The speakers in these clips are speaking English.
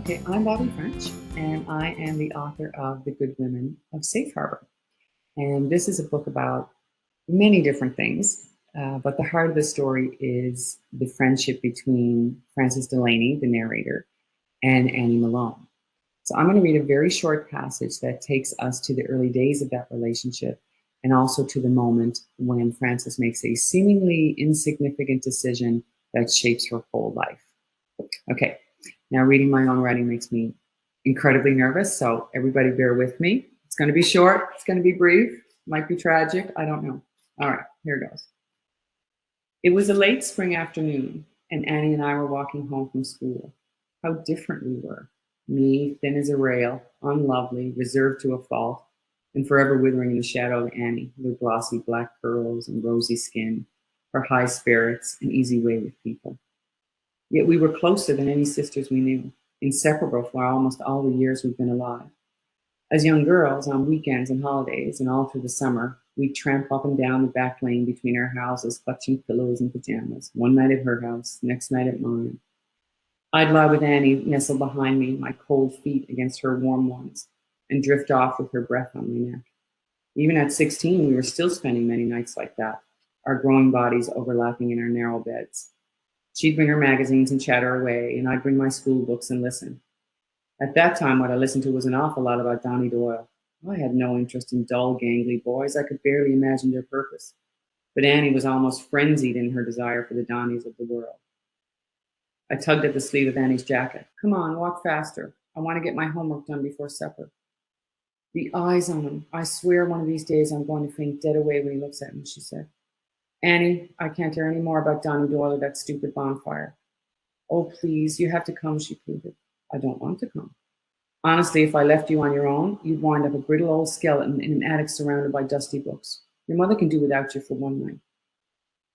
Okay, I'm Bobby French, and I am the author of The Good Women of Safe Harbor. And this is a book about many different things, but the heart of the story is the friendship between Frances Delaney, the narrator, and Annie Malone. So I'm going to read a very short passage that takes us to the early days of that relationship and also to the moment when Frances makes a seemingly insignificant decision that shapes her whole life. Okay, now reading my own writing makes me incredibly nervous, so everybody bear with me. It's going to be short, it's going to be brief, might be tragic, I don't know. All right, here goes. It was a late spring afternoon, and Annie and I were walking home from school. How different we were. Me, thin as a rail, unlovely, reserved to a fault, and forever withering in the shadow of Annie, with her glossy black curls and rosy skin, her high spirits and easy way with people. Yet we were closer than any sisters we knew, inseparable for almost all the years we've been alive. As young girls, on weekends and holidays, and all through the summer, we'd tramp up and down the back lane between our houses, clutching pillows and pajamas, one night at her house, next night at mine. I'd lie with Annie nestled behind me, my cold feet against her warm ones, and drift off with her breath on my neck. Even at 16, we were still spending many nights like that, our growing bodies overlapping in our narrow beds. She'd bring her magazines and chatter away, and I'd bring my school books and listen. At that time, what I listened to was an awful lot about Donnie Doyle. I had no interest in dull, gangly boys. I could barely imagine their purpose. But Annie was almost frenzied in her desire for the Donnies of the world. I tugged at the sleeve of Annie's jacket. Come on, walk faster. I want to get my homework done before supper. The eyes on him. I swear one of these days I'm going to faint dead away when he looks at me, she said. Annie, I can't hear any more about Donnie Doyle or that stupid bonfire. Oh, please, you have to come, she pleaded. I don't want to come. Honestly, if I left you on your own, you'd wind up a brittle old skeleton in an attic surrounded by dusty books. Your mother can do without you for one night.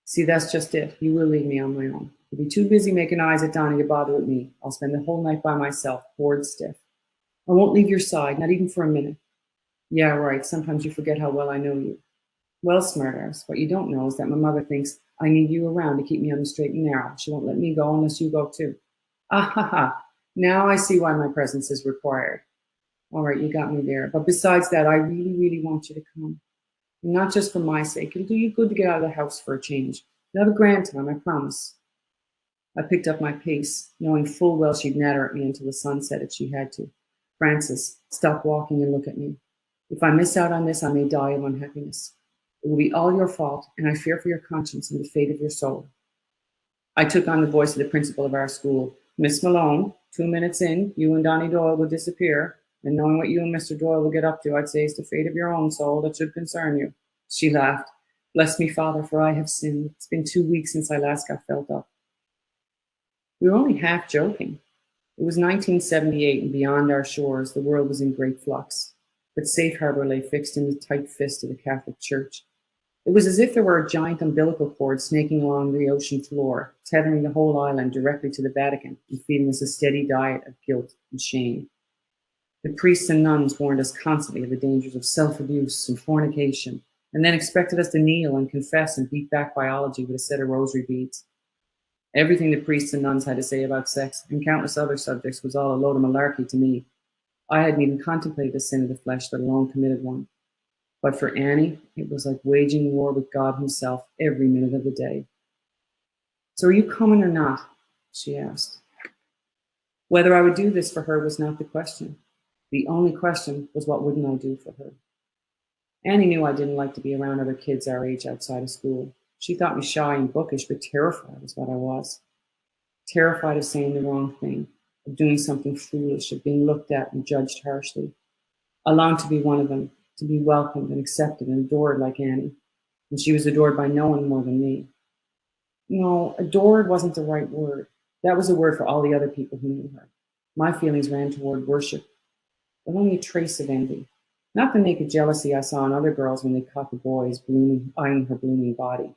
See, that's just it. You will leave me on my own. You'll be too busy making eyes at Donnie to bother with me. I'll spend the whole night by myself, bored stiff. I won't leave your side, not even for a minute. Yeah, right. Sometimes you forget how well I know you. Well, smartass, what you don't know is that my mother thinks I need you around to keep me on the straight and narrow. She won't let me go unless you go too. Ah ha ha. Now I see why my presence is required. All right, you got me there. But besides that, I really, really want you to come. And not just for my sake. It'll do you good to get out of the house for a change. You'll have a grand time, I promise. I picked up my pace, knowing full well she'd natter at me until the sun set if she had to. Frances, stop walking and look at me. If I miss out on this, I may die of unhappiness. It will be all your fault, and I fear for your conscience and the fate of your soul. I took on the voice of the principal of our school. Miss Malone, 2 minutes in, you and Donnie Doyle will disappear, and knowing what you and Mr. Doyle will get up to, I'd say it's the fate of your own soul that should concern you. She laughed. Bless me, Father, for I have sinned. It's been 2 weeks since I last got felt up. We were only half joking. It was 1978, and beyond our shores, the world was in great flux. But Safe Harbor lay fixed in the tight fist of the Catholic Church. It was as if there were a giant umbilical cord snaking along the ocean floor, tethering the whole island directly to the Vatican and feeding us a steady diet of guilt and shame. The priests and nuns warned us constantly of the dangers of self-abuse and fornication, and then expected us to kneel and confess and beat back biology with a set of rosary beads. Everything the priests and nuns had to say about sex and countless other subjects was all a load of malarkey to me. I hadn't even contemplated a sin of the flesh, let alone committed one. But for Annie, it was like waging war with God himself every minute of the day. So are you coming or not? She asked. Whether I would do this for her was not the question. The only question was what wouldn't I do for her? Annie knew I didn't like to be around other kids our age outside of school. She thought me shy and bookish, but terrified was what I was. Terrified of saying the wrong thing, of doing something foolish, of being looked at and judged harshly. I longed to be one of them, to be welcomed and accepted and adored like Annie. And she was adored by no one more than me. No, adored wasn't the right word. That was a word for all the other people who knew her. My feelings ran toward worship, but only a trace of envy. Not the naked jealousy I saw in other girls when they caught the boys eyeing her blooming body.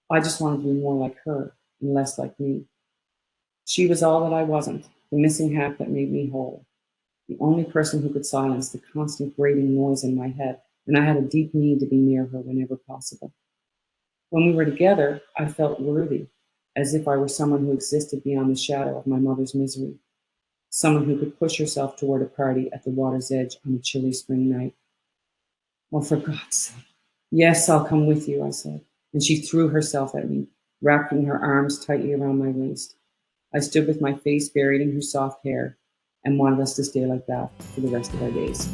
I just wanted to be more like her and less like me. She was all that I wasn't, the missing half that made me whole. The only person who could silence the constant grating noise in my head, and I had a deep need to be near her whenever possible. When we were together, I felt worthy, as if I were someone who existed beyond the shadow of my mother's misery. someone who could push herself toward a party at the water's edge on a chilly spring night. Well, for God's sake. Yes, I'll come with you, I said. And she threw herself at me, wrapping her arms tightly around my waist. I stood with my face buried in her soft hair and wanted us to stay like that for the rest of our days.